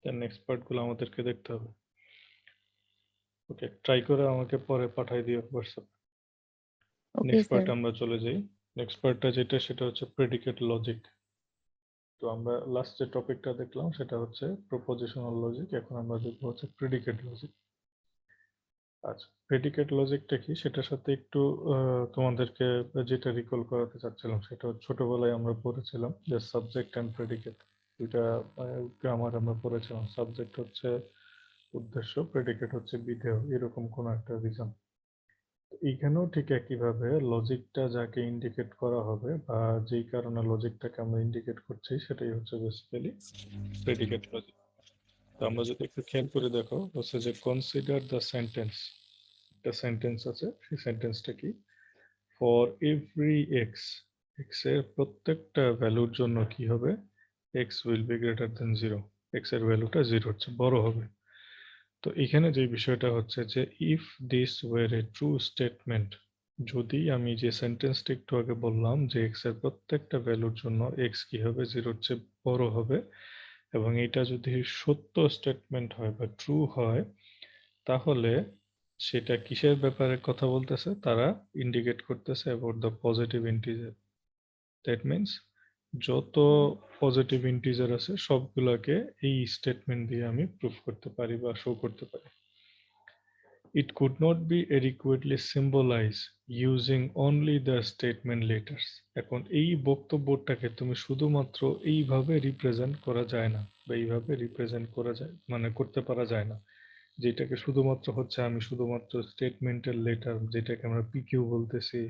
Then next পার্টগুলো আমাদেরকে দেখতে হবে। ওকে, ট্রাই করে আমাকে পরে পাঠিয়ে দিও WhatsApp. Okay next sir. Part আমরা চলে যাই। নেক্সট পার্টটা যেটা, সেটা হচ্ছে প্রেডিকেট লজিক। তো আমরা লাস্ট যে টপিকটা দেখলাম সেটা হচ্ছে প্রপোজিশনাল লজিক, এখন আমরা দেখবো হচ্ছে প্রেডিকেট লজিক। আচ্ছা, প্রেডিকেট লজিকটা কি সেটার সাথে একটু তোমাদেরকে যেটা রিকল করাতে চাচ্ছিলাম সেটা ছোটবেলায় আমরা পড়েছিলাম যে সাবজেক্ট অ্যান্ড প্রেডিকেট দুইটা গ্রামার আমরা পড়েছিলাম। সাবজেক্ট হচ্ছে উদ্দেশ্য, প্রেডিকেট হচ্ছে বিধেয়, এরকম কোন একটা রিজন। এইখানেও ঠিক একইভাবে লজিকটা যাকে ইন্ডিকেট করা হবে বা যেই কারণে লজিকটাকে আমরা ইন্ডিকেট করছি সেটাই হচ্ছে বেসিক্যালি প্রেডিকেট লজিক। তো আমরা যদি একটু খেয়াল করে দেখো হচ্ছে যে কনসিডার দ্য সেন্টেন্স, একটা সেন্টেন্স আছে, সেই সেন্টেন্সটা কি, ফর এভরি এক্স, এক্স এর প্রত্যেকটা ভ্যালুর জন্য কি হবে, x will be greater than zero, x এর ভ্যালুটা জিরো হচ্ছে বড় হবে। তো এখানে যে বিষয়টা হচ্ছে যে if this were a true statement, যদি আমি যে সেন্টেন্সটা একটু আগে বললাম যে এক্স এর প্রত্যেকটা ভ্যালুর জন্য এক্স কি হবে, জিরোর চেয়ে বড় হবে, এবং এটা যদি সত্য স্টেটমেন্ট হয় বা ট্রু হয়, তাহলে সেটা কিসের ব্যাপারে কথা বলতেছে, তারা ইন্ডিকেট করতেছে about the positive integer. That means যত পজিটিভ ইন্টিজার আছে সবগুলোকে এই স্টেটমেন্ট দিয়ে আমি প্রুফ করতে পারি বা শো করতে পারি। It could not be adequately symbolized using only the statement letters. এখন এই বক্তব্যটাকে তুমি শুধুমাত্র এইভাবে রিপ্রেজেন্ট করা যায় না বা এইভাবে রিপ্রেজেন্ট করা যায় মানে করতে পারা যায় না, যেটাকে শুধুমাত্র হচ্ছে আমি শুধুমাত্র স্টেটমেন্টের লেটার, যেটাকে আমরা পিকিউ বলতেছি,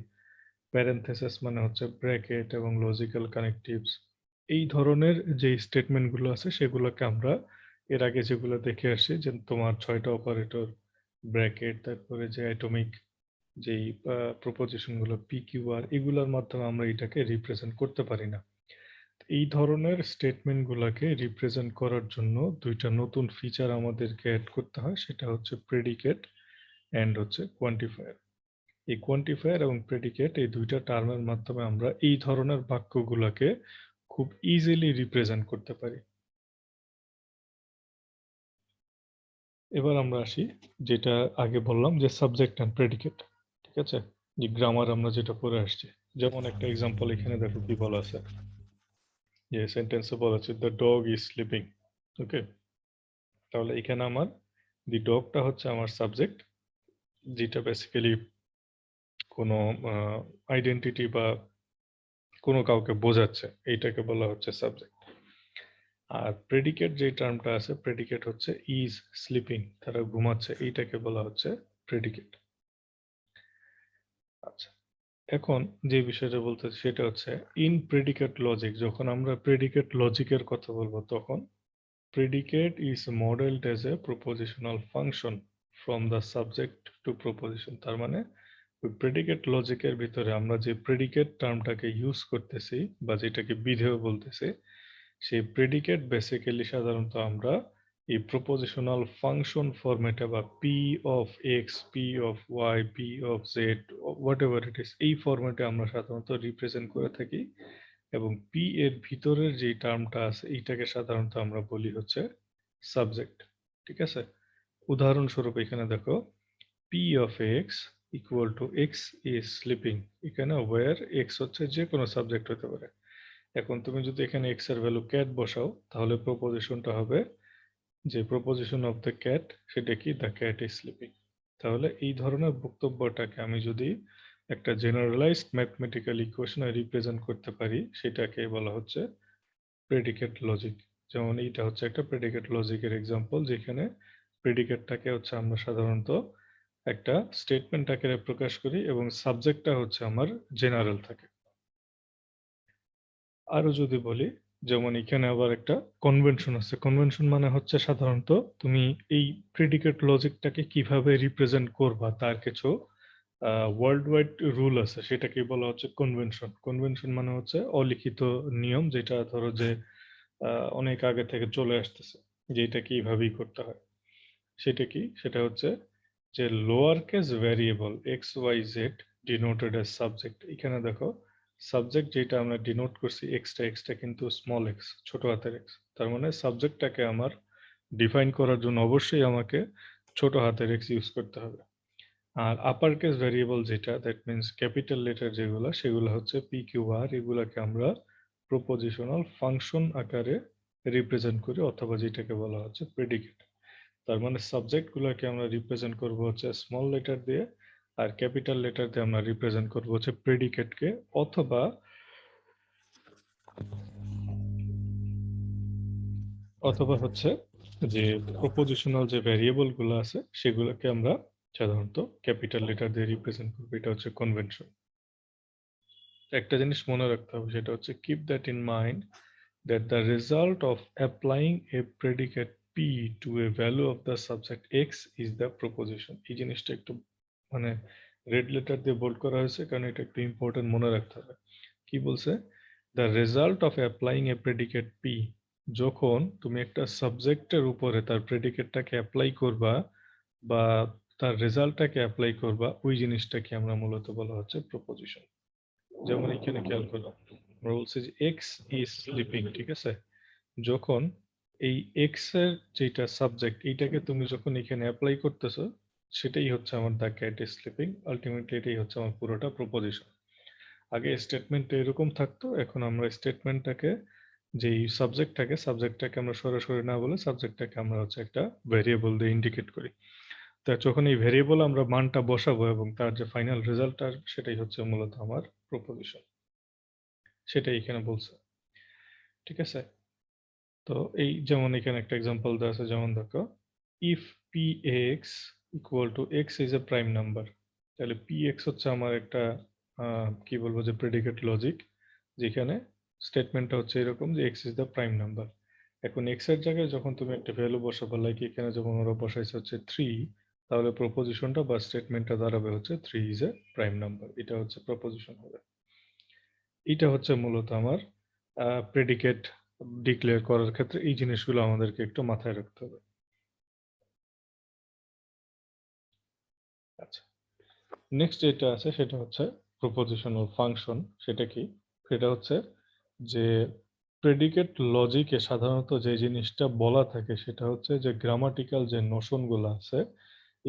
প্যারেনথেসিস মানে হচ্ছে ব্র্যাকেট এবং লজিক্যাল কানেক্টিভস, এই ধরনের যে স্টেটমেন্টগুলো আছে সেগুলোকে আমরা এর আগে যেগুলো দেখে আসছি যে তোমার 6টা অপারেটর, ব্র্যাকেট, তারপরে যে অ্যাটমিক যেই প্রপোজিশনগুলো পিকিউআর, এগুলোর মাধ্যমে আমরা এটাকে রিপ্রেজেন্ট করতে পারি না। এই ধরনের স্টেটমেন্টগুলোকে রিপ্রেজেন্ট করার জন্য দুইটা নতুন ফিচার আমাদেরকে অ্যাড করতে হয়, সেটা হচ্ছে প্রেডিকেট অ্যান্ড হচ্ছে কোয়ান্টিফায়ার। এই কোয়ান্টিফায়ার এবং প্রেডিকেট এই দুইটা টার্মের মাধ্যমে আমরা এই ধরনের বাক্যগুলোকে খুব ইজিলি রিপ্রেজেন্ট করতে পারি। এবার আমরা আসি যেটা আগে বললাম যে সাবজেক্ট অ্যান্ড প্রেডিকেট, ঠিক আছে, যে গ্রামার আমরা যেটা পড়ে আসছি। যেমন একটা এক্সাম্পল এখানে দেখো কি বলা আছে, যে সেন্টেন্সে বলা আছে দ্য ডগ ইজ স্লিপিং। ওকে, তাহলে এখানে আমার দি ডগটা হচ্ছে আমার সাবজেক্ট, যেটা বেসিক্যালি কোনো আইডেন্টিটি বা কোনো কাউকে বোঝাচ্ছে, এইটাকে বলা হচ্ছে সাবজেক্ট। আর প্রেডিকেট যে টার্মটা আছে, প্রেডিকেট হচ্ছে ইজ স্লিপিং, তারা ঘুমাচ্ছে, এইটাকে বলা হচ্ছে প্রেডিকেট। আচ্ছা, এখন যে বিষয়টা বলতে সেটা হচ্ছে ইন প্রেডিকেট লজিক, যখন আমরা প্রেডিকেট লজিকের কথা বলবো তখন predicate is modeled as a propositional function from the subject to proposition। তার মানে ওই প্রেডিকেট লজিকের ভিতরে আমরা যে প্রেডিকেট টার্মটাকে ইউজ করতেছি বা যেটাকে বিধেয় বলতেছি, সেই প্রেডিকেট বেসিক্যালি সাধারণত আমরা এই প্রপোজিশনাল ফাংশন ফরম্যাটে বা P of X, P of Y, P of Z, whatever it is, এই ফরম্যাটে আমরা সাধারণত রিপ্রেজেন্ট করে থাকি। এবং পি এর ভিতরের যে টার্মটা আছে এইটাকে সাধারণত আমরা বলি হচ্ছে সাবজেক্ট, ঠিক আছে। উদাহরণস্বরূপ এখানে দেখো P of x equal to x is sleeping, এখানে ওয়ার এক্স হচ্ছে যে কোনো সাবজেক্ট হতে পারে। এখন তুমি যদি এখানে এক্স এর ভ্যালু ক্যাট বসাও তাহলে প্রপোজিশনটা হবে যে প্রপোজিশন অফ দ্য ক্যাট, সেটা কি, দ্য ক্যাট ইজ স্লিপিং। তাহলে এই ধরনের বক্তব্যটাকে আমি যদি একটা জেনারেলাইজড ম্যাথমেটিক্যাল ইকুয়েশনে রিপ্রেজেন্ট করতে পারি, সেটাকে বলা হচ্ছে প্রেডিকেট লজিক। যেমন এইটা হচ্ছে একটা প্রেডিকেট লজিকের এক্সাম্পল, যেখানে প্রেডিকেটটাকে হচ্ছে আমরা সাধারণত একটা স্টেটমেন্ট আকারে প্রকাশ করি এবং সাবজেক্টটা হচ্ছে আমার জেনারেল থাকে। আরো যদি বলি, যেমন এখানে আবার একটা কনভেনশন আছে, কনভেনশন মানে হচ্ছে সাধারণত তুমি এই প্রেডিকেট লজিকটাকে কিভাবে রিপ্রেজেন্ট করবা তার কিছু ওয়ার্ল্ড ওয়াইড রুল আছে, সেটাকে বলা হচ্ছে কনভেনশন। কনভেনশন মানে হচ্ছে অলিখিত নিয়ম, যেটা ধরো যে অনেক আগে থেকে চলে আসতেছে যে এটাকে এইভাবেই করতে হয়। সেটা কি, সেটা হচ্ছে যে lower case variable X Y Z denoted as subject. এখানে দেখো সাবজেক্ট যেটা আমরা ডিনোট করছি এক্সটা কিন্তু স্মল এক্স, ছোট হাতের এক্স। তার মানে সাবজেক্টটাকে আমার ডিফাইন করার জন্য অবশ্যই আমাকে ছোট হাতের এক্স ইউজ করতে হবে। আর আপার কেস ভ্যারিয়েবল যেটা, দ্যাট মিনস ক্যাপিটাল লেটার যেগুলো, সেগুলো হচ্ছে পি কিউ আর, এগুলাকে আমরা প্রপোজিশনাল ফাংশন আকারে রিপ্রেজেন্ট করি অথবা যেটাকে বলা হচ্ছে প্রেডিকেট। তার মানে সাবজেক্ট গুলোকে আমরা রিপ্রেজেন্ট করব হচ্ছে স্মল লেটার দিয়ে, আর ক্যাপিটাল লেটার দিয়ে আমরা রিপ্রেজেন্ট করব হচ্ছে প্রেডিকেটকে, অথবা হচ্ছে যে প্রপোজিশনাল যে ভ্যারিয়েবল গুলো আছে সেগুলোকে আমরা সাধারণত ক্যাপিটাল লেটার দিয়ে রিপ্রেজেন্ট করব। এটা হচ্ছে কনভেনশন। একটা জিনিস মনে রাখতে হবে, সেটা হচ্ছে keep that in mind that the result of applying a predicate P to a value of the subject X is the proposition. এই জিনিসটা একটু মানে রেড লেটার দিয়ে বোল্ড করা হয়েছে কারণ এটা একটু ইম্পর্টেন্ট মনে রাখতে হবে। কি বলছে? the result of applying a predicate P, যখন তুমি একটা সাবজেক্টের উপরে তার প্রেডিকেটটাকে অ্যাপ্লাই করবা বা তার রেজাল্টটাকে অ্যাপ্লাই করবা, ওই জিনিসটাকে আমরা মূলত বলা হচ্ছে প্রপোজিশন। যেমন এখানে খেয়াল করো, আমরা বলছি যে এক্স ইজ স্লিপিং, ঠিক আছে? যখন এই এক্স এর যেটা সাবজেক্ট, এইটাকে তুমি যখন এখানে অ্যাপ্লাই করতেছো, সেটাই হচ্ছে আমার the cat is sleeping. Ultimately এটাই হচ্ছে আমার পুরোটা প্রপোজিশন। আগে স্টেটমেন্টটা এরকম থাকতো, এখন আমরা স্টেটমেন্টটাকে যেই সাবজেক্টটাকে আমরা সরাসরি না বলে সাবজেক্টটাকে আমরা হচ্ছে একটা ভেরিয়েবল দিয়ে ইন্ডিকেট করি। তা যখন এই ভেরিয়েবল আমরা মানটা বসাবো এবং তার যে ফাইনাল রেজাল্টটা আসবে সেটাই হচ্ছে মূলত আমার প্রপোজিশন। সেটাই এখানে বলছে, ঠিক আছে? তো এই যেমন এখানে একটা এক্সাম্পল দেওয়া আছে, যেমন দেখো if P x equal to x is a prime number, তাহলে পি এক্স হচ্ছে আমার একটা কি বলবো যে প্রেডিকেট লজিক, যেখানে স্টেটমেন্টটা হচ্ছে এরকম যে x is the prime number. এখন এক্স এর জায়গায় যখন তুমি একটা ভ্যালু বসাবো, লাইক এখানে যখন ওরা বসাইছে হচ্ছে 3, তাহলে প্রপোজিশনটা বা স্টেটমেন্টটা দাঁড়াবে হচ্ছে 3 ইজ এ প্রাইম নাম্বার। এটা হচ্ছে প্রপোজিশন হবে। এটা হচ্ছে মূলত আমার প্রেডিকেট ডিক্লেয়ার করার ক্ষেত্রে এই জিনিসগুলো আমাদেরকে একটু মাথায় রাখতে হবে। আচ্ছা, নেক্সট যেটা আছে সেটা হচ্ছে প্রপোজিশনাল ফাংশন। সেটা কি? সেটা হচ্ছে যে প্রেডিকেট লজিকে সাধারণত যে জিনিসটা বলা থাকে সেটা হচ্ছে যে গ্রামাটিক্যাল যে নোশনগুলো আছে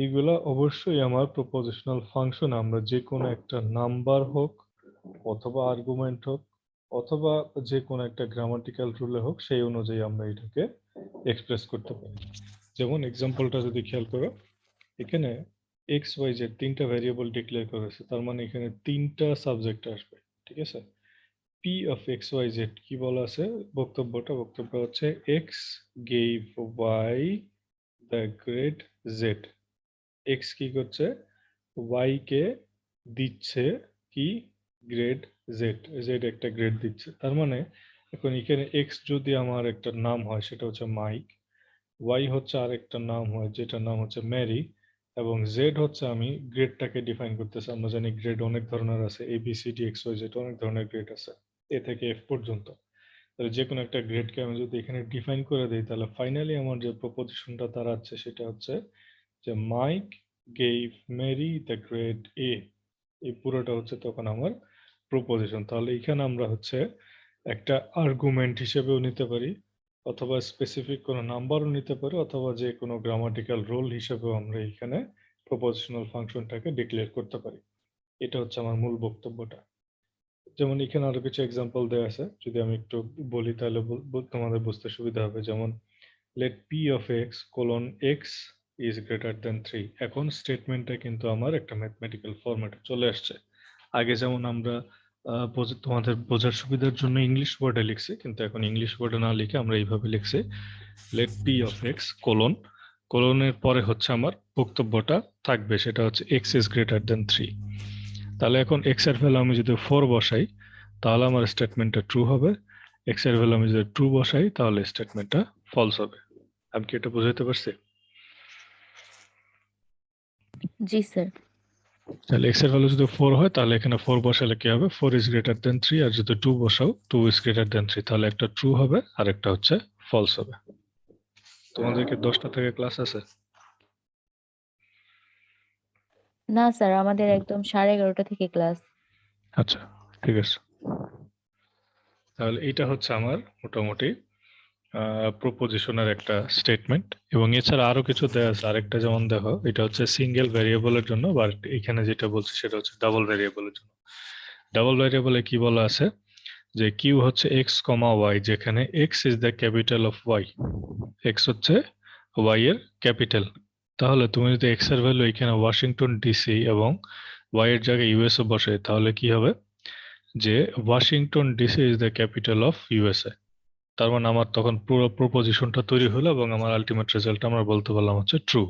এইগুলা অবশ্যই আমার প্রপোজিশনাল ফাংশন আমরা যে কোনো একটা নাম্বার হোক অথবা আর্গুমেন্ট হোক অথবা যে কোনো একটা গ্রামাটিক্যাল রুলে হোক সেই অনুযায়ী আমরা এটাকে এক্সপ্রেস করতে পারি। যেমন এক্সাম্পলটা যদি খেয়াল করো, এখানে এক্স ওয়াই জেড তিনটা ভ্যারিয়েবল ডিক্লেয়ার করেছে, তার মানে এখানে তিনটা সাবজেক্ট আসবে, ঠিক আছে? P of X Y Z কি বলা আছে? বক্তব্য হচ্ছে X gave Y the grade Z. X কি করছে? ওয়াই কে দিচ্ছে কি? Grade Z. জেড একটা গ্রেড দিচ্ছে। তার মানে এখন এখানে এক্স যদি আমার একটা নাম হয় সেটা হচ্ছে মাইক, ওয়াই হচ্ছে আরেকটা নাম হয় যেটার নাম হচ্ছে ম্যারি, এবং জেড হচ্ছে আমি গ্রেডটাকে ডিফাইন করতেছি। আমরা জানি গ্রেড অনেক ধরনের আছে, A B C D X Y Z অনেক ধরনের গ্রেড আছে, এ থেকে এফ পর্যন্ত। তাহলে যে কোনো একটা গ্রেডকে আমি যদি এখানে ডিফাইন করে দিই, তাহলে ফাইনালি আমার যে প্রপোজিশনটা দাঁড়াচ্ছে সেটা হচ্ছে যে Mike gave Mary the grade A. এই পুরোটা হচ্ছে তখন আমার প্রপোজিশন। তাহলে এখানে আমরা হচ্ছে একটা আর্গুমেন্ট হিসেবেও নিতে পারি, অথবা স্পেসিফিক কোনো নাম্বারও নিতে পারি, অথবা যে কোনো গ্রামাটিক্যাল রোল হিসেবেও আমরা এখানে প্রপোজিশনাল ফাংশনটাকে ডিক্লেয়ার করতে পারি। এটা হচ্ছে আমার মূল বক্তব্যটা। যেমন এখানে আরো কিছু এক্সাম্পল দেওয়া আছে, যদি আমি একটু বলি তাহলে তোমাদের বুঝতে সুবিধা হবে। যেমন let p of x colon x is greater than 3। এখন স্টেটমেন্টটা কিন্তু আমার একটা ম্যাথমেটিক্যাল ফরম্যাটে চলে আসছে। আগে যেমন আমরা তোমাদের বোঝার সুবিধার জন্য ইংলিশ ওয়ার্ডে লিখছি, কিন্তু এখন ইংলিশ ওয়ার্ডে না লিখে আমরা এইভাবে লিখছি let p of x কোলনের পরে হচ্ছে আমার বক্তব্যটা থাকবে, সেটা হচ্ছে x is greater than 3। তাহলে এখন x এর ভ্যালু আমি যদি 4 বসাই তাহলে আমার স্টেটমেন্টটা ট্রু হবে, x এর ভ্যালু আমি যদি 2 বসাই তাহলে স্টেটমেন্টটা ফলস হবে। আমি কি এটা বুঝাইতে পারছি? জি স্যার। তাহলে x এর ভ্যালু যদি 4 হয় তাহলে এখানে 4 বসালে কি হবে? 4 is greater than 3। আর যদি 2 বসাও 2 is greater than 3, তাহলে একটা ট্রু হবে আর একটা হচ্ছে ফলস হবে। তোমাদেরকে 10টা থেকে ক্লাস আছে? না স্যার, আমাদের একদম 11:30 থেকে ক্লাস। আচ্ছা, ঠিক আছে। তাহলে এটা হচ্ছে আমার মোটামুটি প্রপোজিশনের একটা স্টেটমেন্ট, এবং এছাড়া আরো কিছু দেওয়া আছে। আরেকটা যেমন দেখো, এটা হচ্ছে সিঙ্গেল ভ্যারিয়েবলের জন্য, বা এখানে যেটা বলছি সেটা হচ্ছে ডাবল ভ্যারিয়েবলের জন্য। ডাবল ভ্যারিয়েবলে কি বলা আছে যে কিউ হচ্ছে এক্স কমা ওয়াই, যেখানে X is the capital of Y. X হচ্ছে ওয়াই এর ক্যাপিটাল। তাহলে তুমি যদি এক্স এর ভ্যালু এখানে ওয়াশিংটন ডিসি এবং ওয়াই এর জায়গায় ইউএসএ বসে, তাহলে কি হবে যে Washington DC is the capital of USA. তার মানে আমার তখন পুরো প্রপোজিশনটা তৈরি হলো এবং আমার আলটিমেট রেজাল্ট আমরা বলতে পারলাম হচ্ছে ট্রু।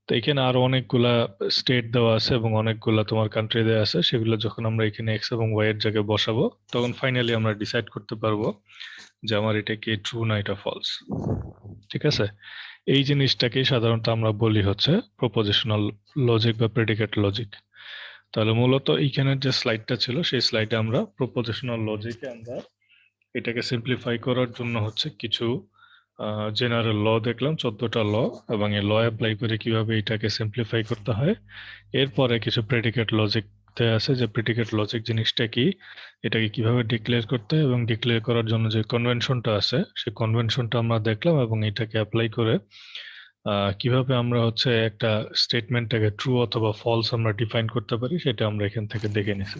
তো এখানে আরো অনেকগুলা স্টেট দেওয়া আছে এবং অনেকগুলা তোমার কান্ট্রি দেওয়া আছে, সেগুলো যখন আমরা এখানে এক্স এবং ওয়াই এর জায়গায় বসাবো তখন ফাইনালি আমরা ডিসাইড করতে পারবো যে আমার এটা কি ট্রু না এটা ফলস। ঠিক আছে, এই জিনিসটাকে সাধারণত আমরা বলি হচ্ছে প্রপোজিশনাল লজিক বা প্রেডিকেট লজিক। তাহলে মূলত এইখানের যে স্লাইডটা ছিল সেই স্লাইডে আমরা প্রপোজিশনাল লজিকে আমরা এটাকে সিম্পলিফাই করার জন্য হচ্ছে কিছু জেনারেল ল দেখলাম, 14টা ল, এবং এই ল অ্যাপ্লাই করে কিভাবে এটাকে সিম্পলিফাই করতে হয়। এরপরে কিছু প্রেডিকেট লজিক দেয়া আছে যে প্রেডিকেট লজিক জিনিসটা কি, এটাকে কিভাবে ডিক্লেয়ার করতে হয় এবং ডিক্লেয়ার করার জন্য যে কনভেনশনটা আছে সেই কনভেনশনটা আমরা দেখলাম এবং এটাকে অ্যাপ্লাই করে কিভাবে আমরা হচ্ছে একটা স্টেটমেন্টটাকে ট্রু অথবা ফলস আমরা ডিফাইন করতে পারি সেটা আমরা এখান থেকে দেখে নিছি।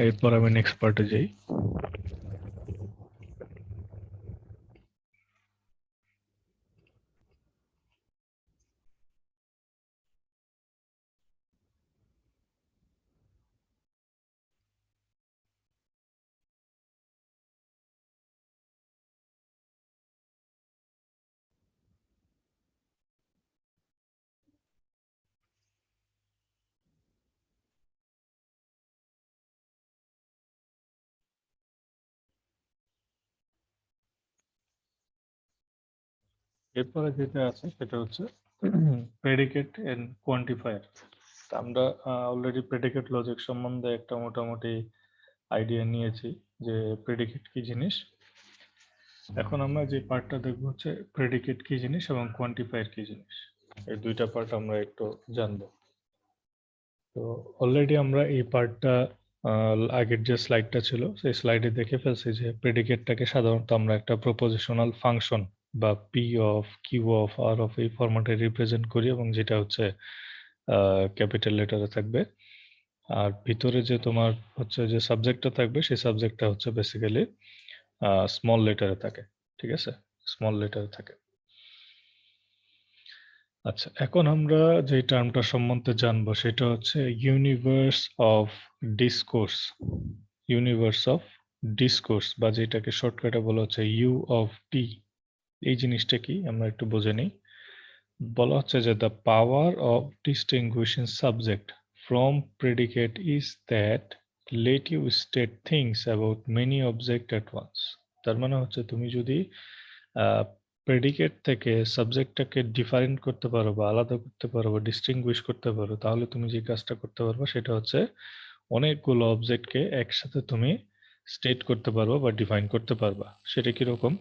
এরপর আমি নেক্সট পার্টে যাই। এরপরে যেটা আছে সেটা হচ্ছে প্রেডিকেট এন্ড কোয়ান্টিফায়ার। আমরা অলরেডি প্রেডিকেট লজিক সম্বন্ধে একটা মোটামুটি আইডিয়া নিয়েছি যে প্রেডিকেট কি জিনিস। এখন আমরা যে পার্টটা দেখবো হচ্ছে প্রেডিকেট কি জিনিস এবং কোয়ান্টিফায়ার কি জিনিস, এই দুইটা পার্ট আমরা একটু জানবো। তো অলরেডি আমরা এই পার্টটা আগের যে স্লাইডটা ছিল সেই স্লাইডে দেখে ফেলছি যে প্রেডিকেটটাকে সাধারণত আমরা একটা প্রপোজিশনাল ফাংশন বা P of Q of R of এই ফরম্যাটে রিপ্রেজেন্ট করি এবং যেটা হচ্ছে ক্যাপিটাল লেটারে থাকবে। আর ভিতরে যে তোমার হচ্ছে যে সাবজেক্টটা থাকবে সেই সাবজেক্টটা হচ্ছে বেসিক্যালি স্মল লেটারে থাকে। ঠিক আছে, স্মল লেটারে থাকে। আচ্ছা, এখন আমরা যে টার্মটা সম্বন্ধে জানবো সেটা হচ্ছে universe of discourse. Universe of discourse বা যেটাকে শর্টকাটে বলা হচ্ছে ইউ অফ টি। এই জিনিসটা কি আমরা একটু বুঝে নিই। বলা হচ্ছে যে the power of distinguishing subject from predicate is that let you state things about many object at once. তার মানে হচ্ছে তুমি যদি প্রেডিকেট থেকে সাবজেক্টটাকে ডিফারেন্ট করতে পারো বা আলাদা করতে পারো বা ডিস্টিংগুইশ করতে পারো, তাহলে তুমি যে কাজটা করতে পারবে সেটা হচ্ছে অনেকগুলো অবজেক্টকে একসাথে তুমি স্টেট করতে পারবা বা ডিফাইন করতে পারবা। সেটা কিরকম,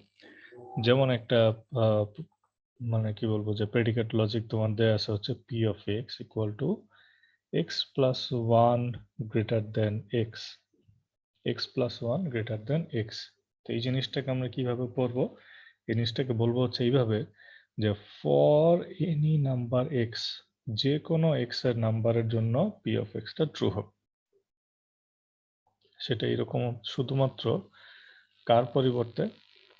যেমন একটা মানে কি বলবো যে প্রেডিকেট লজিক তোমার দেয়া আছে হচ্ছে P of x equal to x plus one greater than x, x plus one greater than x. তো এই জিনিসটাকে আমরা কিভাবে পড়বো, এই জিনিসটাকে বলবো হচ্ছে এইভাবে যে ফর এনি নাম্বার এক্স, যে কোনো এক্স এর নাম্বারের জন্য পি অফ এক্সটা ট্রু হবে। সেটা এরকম শুধুমাত্র কার পরিবর্তে,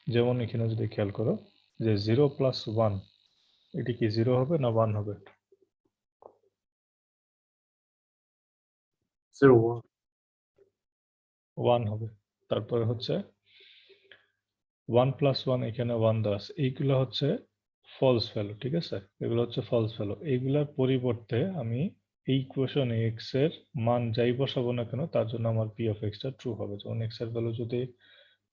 যেমন এখানে যদি খেয়াল করো যে 0 প্লাস 1, এটি কি 0 হবে না 1 হবে? 01 1 হবে। তারপরে হচ্ছে 1 প্লাস 1, এখানে 1 দেওয়া আছে, এইগুলো হচ্ছে ফলস ভ্যালু। ঠিক আছে, এগুলো হচ্ছে ফলস ভ্যালু। এইগুলোর পরিবর্তে আমি এই ইকুয়েশনে এক্স এর মান যাই বসাবো না কেন তার জন্য আমার পি অফ এক্সটা ট্রু হবে। যেমন এক্স এর ভ্যালু যদি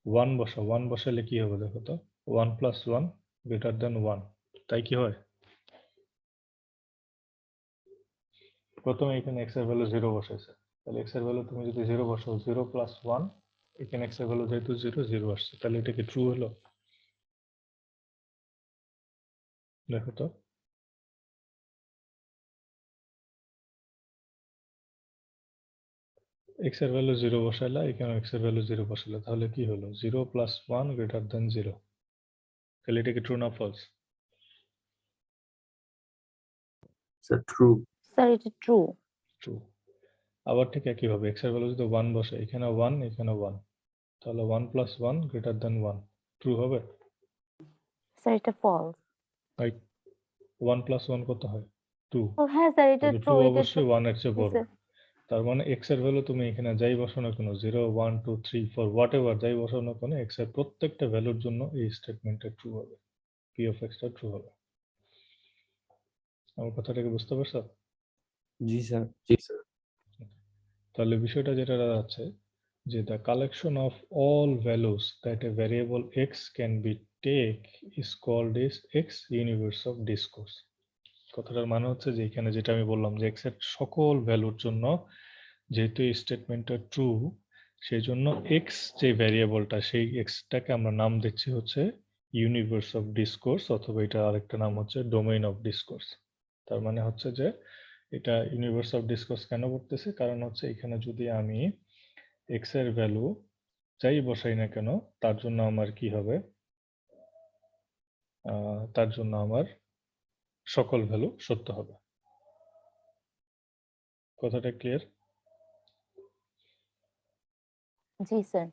1 বসাও, 1 বসালে কি হবে দেখো তো, 1 প্লাস 1 গ্রেটার দেন 1, তাই কি হয়? প্রথমে এখানে এক্স এর ভ্যালু 0 বসাইছে, তাহলে এক্স এর ভ্যালু তুমি যদি 0 বসাও, 0 প্লাস 1, এখানে এক্স এর ভ্যালু যেহেতু 0, 0 আসছে, তাহলে এটা কি ট্রু হলো? দেখো তো, এক্স এর ভ্যালু 0 বসাইলা, এখানে এক্স এর ভ্যালু 0 বসাইলা, তাহলে কি হলো 0 প্লাস 1 গ্রেটার দেন 0। তাহলে এটা কি ট্রু না ফলস? Sir true. স্যার এটা ট্রু। ট্রু। আবার ঠিক একইভাবে এক্স এর ভ্যালু যদি 1 বসে, এখানে 1, এখানে 1, তাহলে 1 প্লাস 1 গ্রেটার দেন 1, ট্রু হবে? স্যার এটা ফলস। লাইক 1 + 1 কত হয় 2, ও হ্যাঁ স্যার এটা তাহলে ট্রু, 2 এটা অবশ্যই 1 এর চেয়ে জি বড়। স্যার। তার মানে x এর ভ্যালু তুমি এখানে যাই বসাও না কেন 0 1 2 3 4 হোয়াটএভার যাই বসাও না কেন x এর প্রত্যেকটা ভ্যালুর জন্য এই স্টেটমেন্টটা ট্রু হবে, p of x টা ট্রু হবে। আমার কথাটাকে বুঝতে পারছো? জি স্যার। তাহলে বিষয়টা যেটা দাঁড়াচ্ছে যে the collection of all values that a variable x can be take is called as x universe of discourse। কথাটার মানে হচ্ছে যে এখানে যেটা আমি বললাম যে x এর সকল ভ্যালুর জন্য যেহেতু এই স্টেটমেন্টটা ট্রু, সেই জন্য x যে ভ্যারিয়েবলটা সেই xটাকে আমরা নাম দিচ্ছি হচ্ছে ইউনিভার্স অফ ডিসকোর্স, অথবা এটা আরেকটা নাম হচ্ছে ডোমেইন অফ ডিসকোর্স। তার মানে হচ্ছে যে এটা ইউনিভার্স অফ ডিসকোর্স কেন করতেছি, কারণ হচ্ছে এখানে যদি আমি x এর ভ্যালু যাই বসাই না কেন তার জন্য আমার কি হবে, তার জন্য আমার সকল ভ্যালু সত্য হবে। কথাটা ক্লিয়ার? জি স্যার।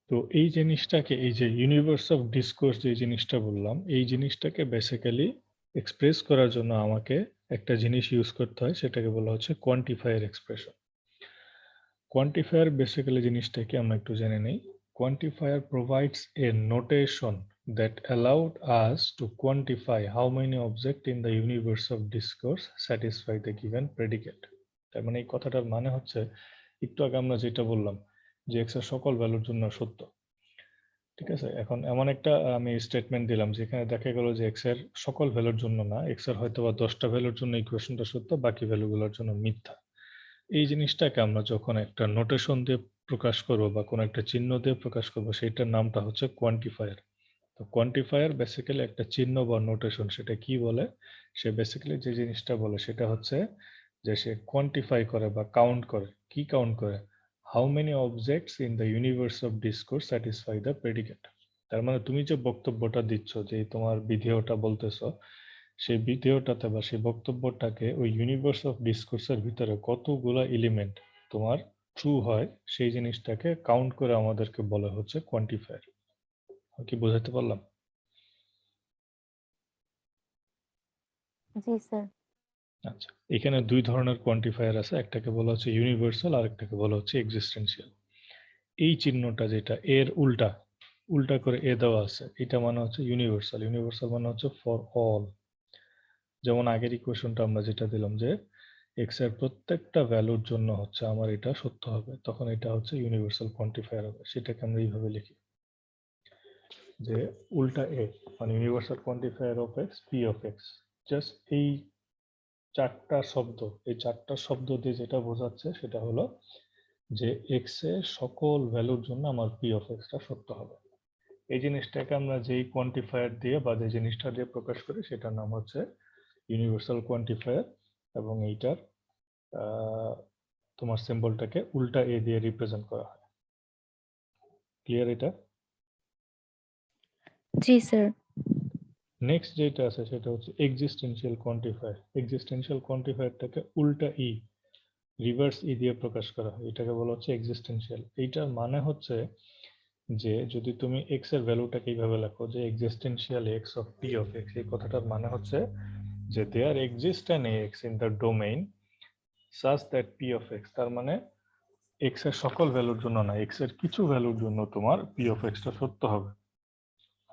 তো এই জিনিসটাকে, এই যে ইউনিভার্স অফ ডিসকোর্স যে জিনিসটা বললাম, এই জিনিসটাকে বেসিক্যালি এক্সপ্রেস করার জন্য আমাকে একটা জিনিস ইউজ করতে হয়, সেটাকে বলা হচ্ছে কোয়ান্টিফায়ার এক্সপ্রেশন। কোয়ান্টিফায়ার বেসিক্যালি জিনিসটা কি আমরা একটু জেনে নেই। Quantifier provides a notation that allowed us to quantify how many objects in the universe of discourse satisfy the given predicate। তার মানে এই কথাটার মানে হচ্ছে একটু আগে আমরা যেটা বললাম যে x এর সকল ভ্যালুর জন্য সত্য, ঠিক আছে। এখন এমন একটা আমি স্টেটমেন্ট দিলাম যেখানে দেখা গেল যে x এর সকল ভ্যালুর জন্য না, x এর হয়তো বা 10টা ভ্যালুর জন্য ইকুয়েশনটা সত্য, বাকি ভ্যালুগুলোর জন্য মিথ্যা। এই জিনিসটাকে আমরা যখন একটা নোটেশন দিয়ে প্রকাশ করব বা কোনো একটা চিহ্ন দিয়ে প্রকাশ করব, সেইটার নামটা হচ্ছে কোয়ান্টিফায়ার। তো কোয়ান্টিফায়ার বেসিক্যালি একটা চিহ্ন বা নোটেশন, সেটা কি বলে, সে বেসিক্যালি যে জিনিসটা বলে সেটা হচ্ছে যে সে কোয়ান্টিফাই করে বা কাউন্ট করে। কি কাউন্ট করে? How many objects in the universe of discourse satisfy the predicate. তার মানে তুমি যে বক্তব্যটা দিচ্ছ, যে তোমার বিধেয়টা বলতেছ, সেই বিধেয়টাতে বা সেই বক্তব্যটাকে ওই ইউনিভার্স অফ ডিসকোর্সের ভিতরে কতগুলো এলিমেন্ট তোমার ট্রু হয় সেই জিনিসটাকে কাউন্ট করে আমাদেরকে বলা হচ্ছে কোয়ান্টিফায়ার। কি বোঝাতে পারলাম? জি স্যার। আচ্ছা, এখানে দুই ধরনের কোয়ান্টিফায়ার আছে, একটাকে বলা হচ্ছে ইউনিভার্সাল আর একটাকে বলা হচ্ছে এক্সিস্টেন্সিয়াল। এই চিহ্নটা যেটা এর উল্টা উল্টা করে এ দেওয়া আছে, এটা মানে হচ্ছে ইউনিভার্সাল। ইউনিভার্সাল মানে হচ্ছে ফর অল। যেমন আগের ইকুয়েশনটা আমরা যেটা দিলাম যে এক্স এর প্রত্যেকটা ভ্যালুর জন্য হচ্ছে আমার এটা সত্য হবে, তখন এটা হচ্ছে ইউনিভার্সাল কোয়ান্টিফায়ার হবে। সেটাকে আমরা এইভাবে লিখি যে উল্টা এ মানে universal quantifier of X P of x. Just এই চারটা শব্দ, এই চারটা শব্দ দিয়ে যেটা বোঝাচ্ছে সেটা হলো যে এক্স এর সকল ভ্যালুর জন্য আমার পি অফ এক্সটা সত্য হবে। এই জিনিসটাকে আমরা যেই কোয়ান্টিফায়ার দিয়ে বা যে জিনিসটা দিয়ে প্রকাশ করি সেটার নাম হচ্ছে ইউনিভার্সাল কোয়ান্টিফায়ার, এবং এইটার তোমার সিম্বলটাকে উল্টা এ দিয়ে রিপ্রেজেন্ট করা হয়। ক্লিয়ার এটা? জি স্যার। নেক্সট যেটা আছে সেটা হচ্ছে এক্সিস্টেন্সিয়াল কোয়ান্টিফায়ার। এক্সিস্টেন্সিয়াল কোয়ান্টিফায়ারটাকে উল্টা ই রিভার্স ই দিয়ে প্রকাশ করা হয়, এটাকে বলা হচ্ছে এক্সিস্টেন্সিয়াল। এইটার মানে হচ্ছে যে যদি তুমি এক্স এর ভ্যালুটাকে এইভাবে লেখো যে existential x of p of x, এই কথাটার মানে হচ্ছে যে there exist an x in the domain such that p of x. তার মানে এক্স এর সকল ভ্যালুর জন্য না, এক্স এর কিছু ভ্যালুর জন্য তোমার পি অফ এক্সটা সত্য হবে।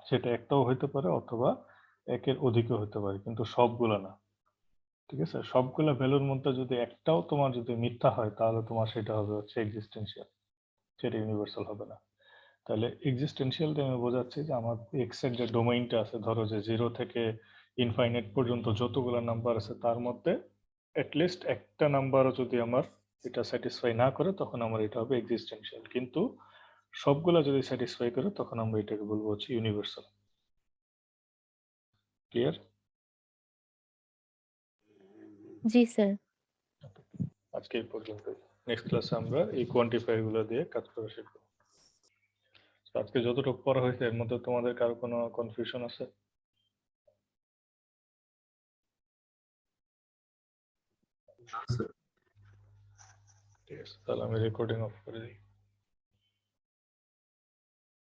সেটা একটাও হইতে পারে অথবা একের অধিকও হতে পারে, কিন্তু সবগুলো না। ঠিক আছে, সবগুলা ভ্যালুর মধ্যে যদি একটাও তোমার যদি মিথ্যা হয় তাহলে তোমার সেটা হবে হচ্ছে এক্সিস্টেন্সিয়াল, সেটা ইউনিভার্সাল হবে না। তাহলে এক্সিস্টেন্সিয়াল দিয়ে আমি বোঝাচ্ছি যে আমার এক্স এর যে ডোমেইনটা আছে, ধরো যে 0 থেকে ইনফাইনাইট পর্যন্ত যতগুলো নাম্বার আছে তার মধ্যে অ্যাটলিস্ট একটা নাম্বারও যদি আমার এটা স্যাটিসফাই না করে তখন আমার এটা হবে এক্সিস্টেন্সিয়াল, কিন্তু সবগুলা যদি স্যাটিসফাই করে তখন আমরা এটাকে বলবো হচ্ছে ইউনিভার্সাল। ক্লিয়ার? জি স্যার। আজকে এই পর্যন্ত। নেক্সট ক্লাসে আমরা এই কোয়ান্টিফায়ার গুলো দিয়ে কাজ করা শিখবো। তো আজকে যতটুকু পড়া হয়েছে এর মধ্যে তোমাদের কারো কোনো কনফিউশন আছে? ঠিক আছে, তাহলে আমি রেকর্ডিং অফ করে দিই।